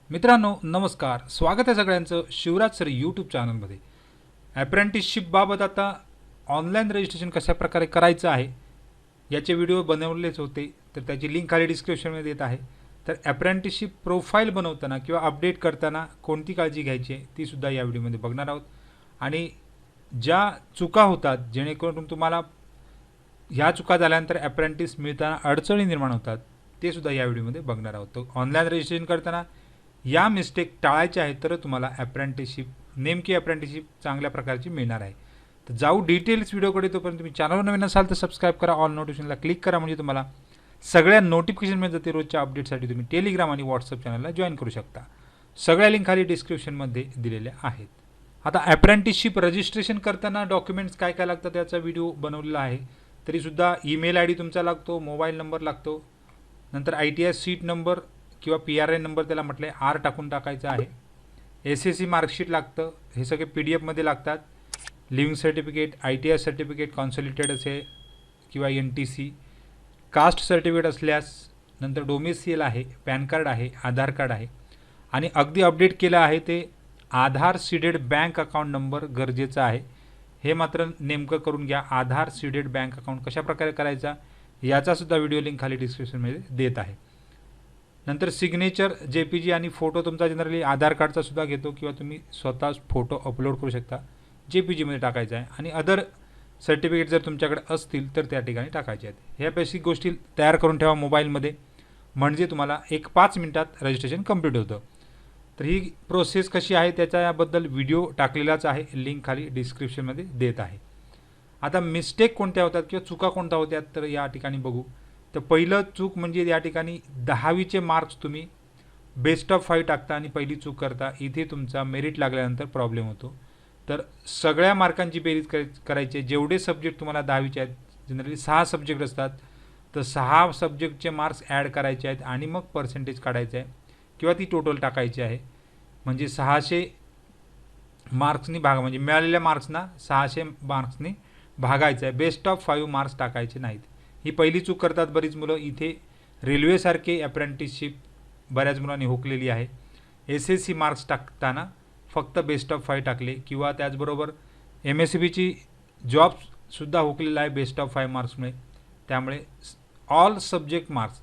मित्रांनो नमस्कार, स्वागत आहे सगळ्यांचं शिवराज सर यूट्यूब चॅनलमध्ये। अप्रेंटिसशिपबाबत आता ऑनलाईन रजिस्ट्रेशन कशा प्रकारे करायचं आहे याचे व्हिडिओ बनवलेच होते, तर त्याची लिंक खाली डिस्क्रिप्शनमध्ये देत आहे। तर अप्रेंटिसशिप प्रोफाईल बनवताना किंवा अपडेट करताना कोणती काळजी घ्यायची आहे ती सुद्धा या व्हिडिओमध्ये बघणार आहोत। आणि ज्या चुका होतात जेणेकरून तुम्हाला ह्या चुका झाल्यानंतर अप्रेंटिस मिळताना अडचणी निर्माण होतात ते सुद्धा या व्हिडिओमध्ये बघणार आहोत। तर ऑनलाईन रजिस्ट्रेशन करताना या मिस्टेक टाळायच्या आहेत तर तुम्हाला अप्रेंटिसशिप नेमकी अप्रेंटिसशिप चांगल्या प्रकारची मिळणार आहे। तर जाऊ डिटेल्स व्हिडिओकडे। तोपर्यंत तुम्ही चॅनलवर नवीन असाल तर सबस्क्राईब करा, ऑल नोटिफिकेशनला क्लिक करा, म्हणजे तुम्हाला सगळ्या नोटिफिकेशन मिळत जाते। रोजच्या अपडेटसाठी तुम्ही टेलिग्राम आणि व्हॉट्सअप चॅनलला जॉईन करू शकता। सगळ्या लिंक खाली डिस्क्रिप्शनमध्ये दिलेल्या आहेत। आता अप्रेंटिसशिप रजिस्ट्रेशन करताना डॉक्युमेंट्स काय काय लागतात त्याचा व्हिडिओ बनवलेला आहे। तरीसुद्धा ईमेल आय डी तुमचा लागतो, मोबाईल नंबर लागतो, नंतर ITI सीट नंबर किंवा PRN नंबर त्याला म्हटले R टाकून टाकायचा आहे। SSC मार्कशीट लागतं, हे सगळे PDF मध्ये लागतात। Living certificate, ITI certificate consolidated असेल किंवा NTC, कास्ट सर्टिफिकेट असल्यास, नंतर डोमेसियल आहे, पॅन कार्ड आहे, आधार कार्ड आहे, आणि अगदी अपडेट केलं आहे ते आधार सीडेड बँक अकाउंट नंबर गरजेचा आहे। हे मात्र नेमकं करून घ्या। आधार सीडेड बँक अकाउंट कशा प्रकारे करायचा याचा सुद्धा व्हिडिओ लिंक खाली डिस्क्रिप्शनमध्ये देत आहे। नंतर सिग्नेचर JPG आणि फोटो तुमचा जनरली आधार कार्डचा सुद्धा घेतो किंवा तुम्ही स्वतः फोटो अपलोड करू शकता, JPG मध्ये टाकायचा आहे। आणि अदर सर्टिफिकेट जर तुमच्याकडे असतील तर त्या ठिकाणी टाकायचे आहेत। ह्या बेसिक गोष्टी तयार करून ठेवा मोबाईलमध्ये, म्हणजे तुम्हाला 1-5 मिनिटात रजिस्ट्रेशन कंप्लीट होतं। तर ही प्रोसेस कशी आहे त्याच्याबद्दल व्हिडिओ टाकलेलाच आहे, लिंक खाली डिस्क्रिप्शनमध्ये देत आहे। आता मिस्टेक कोणत्या होतात किंवा चुका कोणत्या होत्या तर या ठिकाणी बघू। तर पहिलं चूक म्हणजे या ठिकाणी 10वीचे मार्क्स तुम्ही बेस्ट ऑफ 5 टाकता आणि पहिली चूक करता, इथे तुमचा मेरिट लागल्यानंतर प्रॉब्लेम होतो। तर सगळ्या मार्कांची बेरीज करायची, जेवढे सब्जेक्ट तुम्हाला 10वीचे आहेत, जनरली 6 सब्जेक्ट असतात, तर 6 सब्जेक्टचे मार्क्स ॲड करायचे आहेत आणि मग पर्सेंटेज काढायचं आहे किंवा ती टोटल टाकायची आहे। म्हणजे 600 मार्क्सनी भागा, म्हणजे मिळालेल्या मार्क्सना 600 मार्क्सनी भागायचं आहे, बेस्ट ऑफ 5 मार्क्स टाकायचे नाहीत। ही पहिली चूक करतात बरीच मुलं। इथे रेल्वेसारखे अप्रेंटिसशिप बऱ्याच मुलांनी हुकलेली आहे। SSC मार्क्स टाकताना फक्त बेस्ट ऑफ 5 टाकले, किंवा त्याचबरोबर MSCBची जॉबसुद्धा हुकलेला आहे बेस्ट ऑफ 5 मार्क्समुळे। त्यामुळे ऑल सब्जेक्ट मार्क्स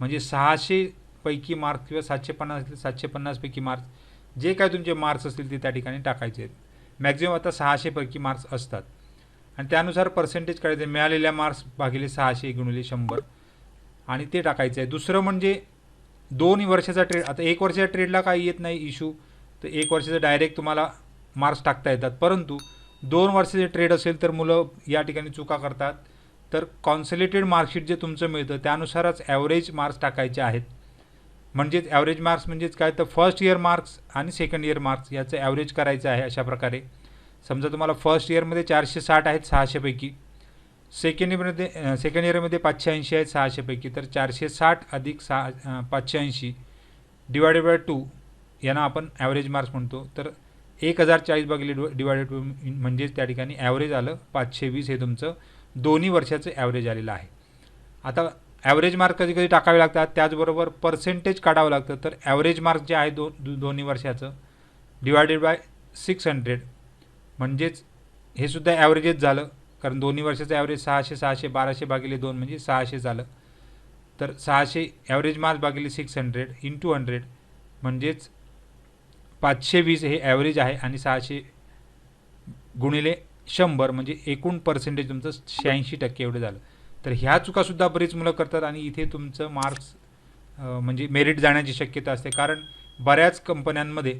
म्हणजे 600 पैकी मार्क्स किंवा 750 असतील 750 पैकी मार्क्स जे काय तुमचे मार्क्स असतील ते त्या ठिकाणी टाकायचे आहेत। मॅक्झिमम आता 600 पैकी मार्क्स असतात आणि त्यानुसार पर्सेंटेज काढायचे, मिळालेल्या मार्क्स भागिले 600 गुणिले 100 आणि ते टाकायचं आहे। दुसरं म्हणजे 2 वर्षाचा ट्रेड। आता 1 वर्षाच्या ट्रेडला काही येत नाही इशू, तर 1 वर्षाचं डायरेक्ट तुम्हाला मार्क्स टाकता येतात। परंतु 2 वर्षाचे ट्रेड असेल तर मुलं या ठिकाणी चुका करतात। तर कॉन्सॉलिडेटेड मार्कशीट जे तुमचं मिळतं त्यानुसारच ॲव्हरेज मार्क्स टाकायचे आहेत। म्हणजेच ॲव्हरेज मार्क्स म्हणजेच काय, तर फर्स्ट इयर मार्क्स आणि सेकंड इयर मार्क्स याचं ॲव्हरेज करायचं आहे। अशा प्रकारे समजा तुम्हाला फर्स्ट इयरमध्ये 460 आहेत 600 पैकी, सेकंड इयरमध्ये 580 आहेत 600 पैकी, तर 460 अधिक 580 डिवायडेड बाय 2 यांना आपण ॲव्हरेज मार्क्स म्हणतो। तर 1040 भागिले डिवायडेड 2 म्हणजेच त्या ठिकाणी ॲव्हरेज आलं 520, हे तुमचं दोन्ही वर्षाचं ॲव्हरेज आलेलं आहे। आता ॲव्हरेज मार्क कधी कधी टाकावे लागतात, त्याचबरोबर पर्सेंटेज काढावं लागतं। तर ॲव्हरेज मार्क जे आहे दोन्ही वर्षाचं डिवायडेड बाय 600, म्हणजेच हे सुद्धा ॲव्हरेजच झालं, कारण दोन्ही वर्षाचं ॲव्हरेज 600 600 1200 भागिले 2 म्हणजे 600 झालं। तर 600 ॲव्हरेज मार्क्स भागिले 600 इंटू 100 म्हणजेच 520 हे ॲव्हरेज आहे, आणि 600 गुणिले 100 म्हणजे एकूण पर्सेंटेज तुमचं 86% एवढं झालं। तर ह्या चुकासुद्धा बरीच मुलं करतात आणि इथे तुमचं मार्क्स म्हणजे मेरिट जाण्याची शक्यता असते। कारण बऱ्याच कंपन्यांमध्ये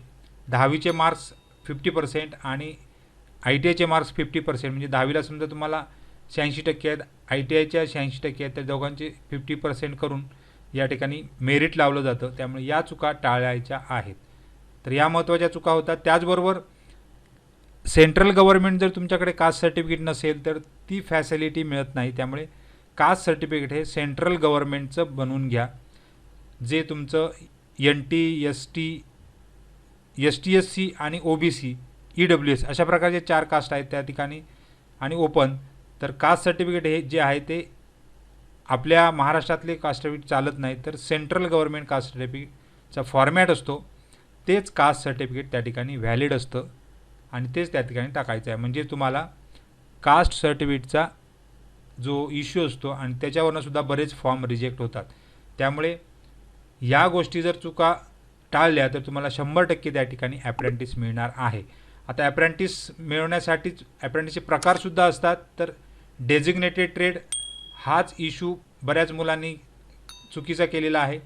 10वीचे मार्क्स 50% आणि ITIचे मार्क्स 50%, म्हणजे 10वीला समजा तुम्हाला 86% आहेत, ITIच्या 86% आहेत, तर दोघांचे 50% करून या ठिकाणी मेरिट लावलं जातं। त्यामुळे या चुका टाळायच्या आहेत। तर या महत्त्वाच्या चुका होतात। त्याचबरोबर सेंट्रल गव्हर्नमेंट जर तुमच्याकडे कास्ट सर्टिफिकेट नसेल तर ती फॅसिलिटी मिळत नाही। त्यामुळे कास्ट सर्टिफिकेट हे सेंट्रल गव्हर्नमेंटचं बनवून घ्या, जे तुमचं NT ST STSC आणि OBC EWS अशा प्रकारचे 4 कास्ट आहेत त्या ठिकाणी, आणि ओपन। तर कास्ट सर्टिफिकेट हे जे आहे ते आपल्या महाराष्ट्रातले कास्ट सर्टिफिकेट चालत नाही, तर सेंट्रल गव्हर्नमेंट कास्ट सर्टिफिकेटचा फॉर्मॅट असतो तेच कास्ट सर्टिफिकेट त्या ठिकाणी व्हॅलिड असतं आणि तेच त्या ठिकाणी टाकायचं आहे. म्हणजे तुम्हाला कास्ट सर्टिफिकेटचा जो इश्यू असतो आणि त्याच्यावरनं सुद्धा बरेच फॉर्म रिजेक्ट होतात. त्यामुळे या गोष्टी जर चुका टाळल्या तर तुम्हाला 100% त्या ठिकाणी ॲप्रेंटिस मिळणार आहे. आता ॲप्रेंटिस मिळवण्यासाठीच ॲप्रेंटिसचे प्रकारसुद्धा असतात. तर डेझिग्नेटेड ट्रेड हाच इश्यू बऱ्याच मुलांनी चुकीचा केलेला आहे.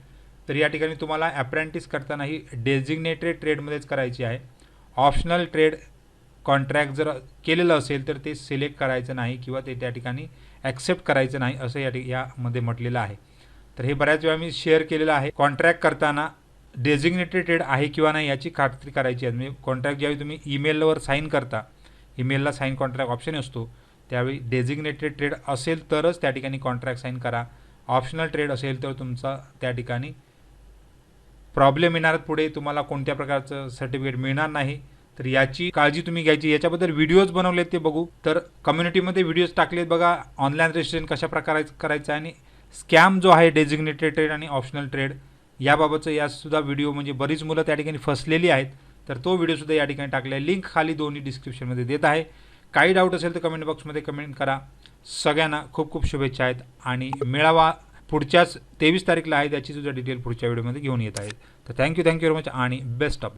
तर या ठिकाणी तुम्हाला ॲप्रेंटिस करताना ही डेझिग्नेटेड ट्रेडमध्येच करायची आहे. ऑप्शनल ट्रेड कॉन्ट्रॅक्ट जर केलेलं असेल तर ते सिलेक्ट करायचं नाही किंवा ते त्या ठिकाणी ॲक्सेप्ट करायचं नाही असं यामध्ये म्हटलेलं आहे. तर हे बऱ्याच वेळा मी शेअर केलेलं आहे. कॉन्ट्रॅक्ट करताना डेझिग्नेटेड ट्रेड आहे किंवा नाही याची खात्री करायची आहे. म्हणजे कॉन्ट्रॅक्ट ज्यावेळी तुम्ही ईमेलवर साईन करता, ईमेलला साईन कॉन्ट्रॅक्ट ऑप्शन असतो, त्यावेळी डेझिग्नेटेड ट्रेड असेल तरच त्या ठिकाणी कॉन्ट्रॅक्ट साईन करा. ऑप्शनल ट्रेड असेल तर तुमचा त्या ठिकाणी प्रॉब्लेम येणार, पुढे तुम्हाला कोणत्या प्रकारचं सर्टिफिकेट मिळणार नाही. तर याची काळजी तुम्ही घ्यायची. याच्याबद्दल व्हिडिओज बनवलेत ते बघू. तर कम्युनिटीमध्ये व्हिडिओज टाकलेत बघा, ऑनलाईन रजिस्ट्रेशन कशा प्रकारे करायचं आणि स्कॅम जो आहे डेझिग्नेटेड ट्रेड आणि ऑप्शनल ट्रेड याबाबतचं यासुद्धा व्हिडिओ, म्हणजे बरीच मुलं त्या ठिकाणी फसलेली आहेत. तर तो व्हिडिओसुद्धा या ठिकाणी टाकला आहे. लिंक खाली दोन्ही डिस्क्रिप्शनमध्ये देत आहे. काही डाऊट असेल तर कमेंट बॉक्समध्ये कमेंट करा. सगळ्यांना खूप खूप शुभेच्छा आहेत आणि मेळावा पुढच्याच 23 तारीखला आहे, त्याची सुद्धा डिटेल पुढच्या व्हिडिओमध्ये घेऊन येत आहेत. तर थँक्यू व्हेरी मच आणि बेस्ट ऑफ.